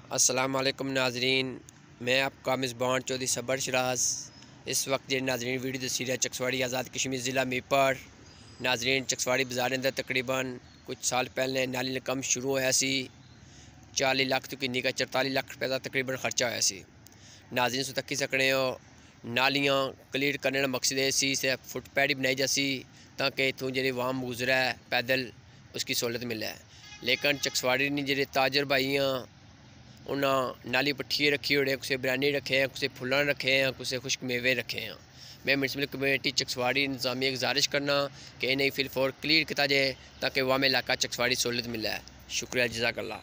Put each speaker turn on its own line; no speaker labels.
अस्सलाम वालेकुम नाजरीन, मैं आपका मेज़बान चौधरी सबर शराज। इस वक्त जो नाजरीन वीडियो दसी रहा चकसवाड़ी आज़ाद कश्मीर ज़िला मीपड़। नाजरीन चकसवाड़ी बाज़ार अंदर तकरीबन कुछ साल पहले नाली का काम शुरू होया सी। 40 लाख तो किन्नी का 44 लाख रुपये का तकरीबन खर्चा होया सी। नाजरीन सो तकी सकने हो नालियाँ क्लीयर करने का मकसद ये सी से फुटपैड बनाई जासी ताकि इतों जी वाम गुजरा है पैदल उसकी सहूलत मिले। लेकिन चकसवाड़ी ने जे ताजर भाई उन्हें नाली पट्ठिए रखी होड़े, कुछ बिरयानी रखे हैं, कुछ फुल्लां रखे हैं, कुछ खुश्क मेवे रखे हैं। मैं म्यूनसिपल कमेटी चकसवाड़ी इंतजामिया गुजारिश करना कि इन्हें फिलफोर क्लियर किया जाए ताकि वाम इलाका चकसवाड़ी सहूलत मिले। शुक्रिया, जज़ाकल्लाह।